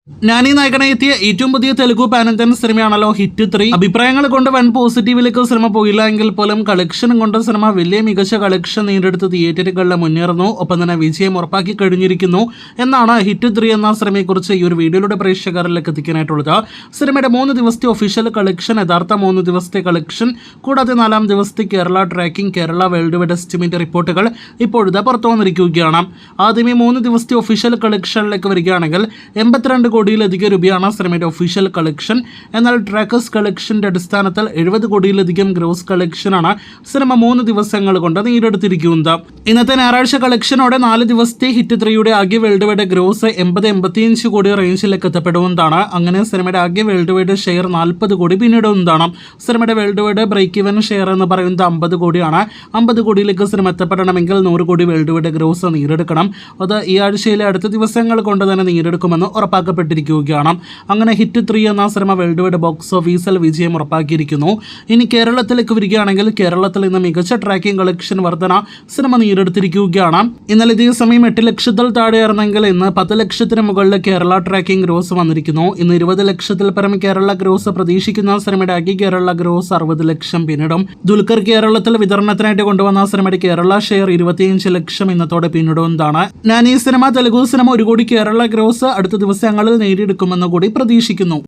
നാനി നായകനായി എത്തിയ ഏറ്റവും പുതിയ തെലുഗു പാനന്തൻ സിനിമയാണല്ലോ ഹിറ്റ് 3. അഭിപ്രായങ്ങൾ കൊണ്ട് വൻ പോസിറ്റീവിലേക്ക് സിനിമ പോയില്ല എങ്കിൽ പോലും കളക്ഷനും കൊണ്ട് സിനിമ വലിയ മികച്ച കളക്ഷൻ നേടിയെടുത്ത് തിയേറ്ററുകളിൽ മുന്നേറുന്നു. ഒപ്പം തന്നെ വിജയം ഉറപ്പാക്കി കഴിഞ്ഞിരിക്കുന്നു എന്നാണ് ഹിറ്റ് 3 എന്ന സിനിമയെക്കുറിച്ച് ഈ ഒരു വീഡിയോയിലൂടെ പ്രേക്ഷകരിലേക്ക് എത്തിക്കാനായിട്ടുള്ളത്. സിനിമയുടെ 3 ദിവസത്തെ ഒഫീഷ്യൽ കളക്ഷൻ, യഥാർത്ഥ 3 ദിവസത്തെ കളക്ഷൻ, കൂടാതെ 4-ാം ദിവസത്തെ Kerala tracking, Kerala world wide estimate റിപ്പോർട്ടുകൾ ഇപ്പോഴത്തെ പുറത്തു വന്നിരിക്കുകയാണ്. ആദ്യമേ 3 ദിവസത്തെ ഒഫീഷ്യൽ കളക്ഷനിലേക്ക് വരികയാണെങ്കിൽ 82 കോടിയിലധികം രൂപയാണ് സിനിമയുടെ ഒഫീഷ്യൽ കളക്ഷൻ. എന്നാൽ ട്രാക്കേഴ്സ് കളക്ഷന്റെ അടിസ്ഥാനത്തിൽ 70 കോടിയിലധികം ഗ്രോസ് കളക്ഷനാണ് സിനിമ 3 ദിവസങ്ങൾ കൊണ്ട് നേടിയെടുത്തിരിക്കുന്നത്. ഇന്നത്തെ ഞായറാഴ്ച കളക്ഷനോടെ 4 ദിവസത്തെ ഹിറ്റ് 3യുടെ ആകെ വേൾഡ് വൈഡ് ഗ്രോസ് 80-85 കോടി റേഞ്ചിലേക്ക് എത്തപ്പെടുന്നതാണ്. അങ്ങനെ സിനിമയുടെ ആകെ വേൾഡ് വൈഡ് ഷെയർ 40 കോടി പിന്നിടുന്നതാണ്. സിനിമയുടെ world wide break even share എന്ന് പറയുന്നത് 50 കോടിയാണ്. 50 കോടിയിലേക്ക് സിനിമ എത്തപ്പെടണമെങ്കിൽ 100 കോടി വേൾഡ് വൈഡ് ഗ്രോസ് നേടിയെടുക്കണം. അത് ഈ ആഴ്ചയിലെ അടുത്ത ദിവസങ്ങൾ കൊണ്ട് തന്നെ നേടിയെടുക്കുമെന്ന് ഉറപ്പാക്കപ്പെട്ടിരിക്കുകയാണ്. അങ്ങനെ ഹിറ്റ് 3 എന്ന സിനിമ വേൾഡ് വൈഡ് ബോക്സ് ഓഫീസിൽ വിജയം ഉറപ്പാക്കിയിരിക്കുന്നു. ഇനി കേരളത്തിലേക്ക് വരികയാണെങ്കിൽ കേരളത്തിൽ ഇന്ന് മികച്ച ട്രാക്കിംഗ് കളക്ഷൻ വർധന സിനിമ നേടിയെടുത്തിരിക്കുകയാണ്. ഇന്നലെ ഇതേ സമയം 8 ലക്ഷത്തിൽ താഴെയായിരുന്നെങ്കിൽ ഇന്ന് 10 ലക്ഷത്തിന് മുകളിൽ കേരള ട്രാക്കിംഗ് ഗ്രോസ് വന്നിരിക്കുന്നു. ഇന്ന് 20 ലക്ഷത്തിൽ പരം കേരള ഗ്രോസ് പ്രതീക്ഷിക്കുന്ന സിനിമയുടെ ആകെ കേരള ഗ്രോസ് 60 ലക്ഷം പിന്നിടും. ദുൽഖർ കേരളത്തിൽ വിതരണത്തിനായിട്ട് കൊണ്ടുവന്ന സിനിമയുടെ കേരള ഷെയർ 25 ലക്ഷം ഇന്നത്തോടെ പിന്നിടുന്നതാണ്. ഞാൻ ഈ സിനിമ തെലുഗു സിനിമ 1 കോടി കേരള ഗ്രോസ് അടുത്ത ദിവസങ്ങളിൽ നേടിയെടുക്കുമെന്ന് കൂടി പ്രതീക്ഷിക്കുന്നു.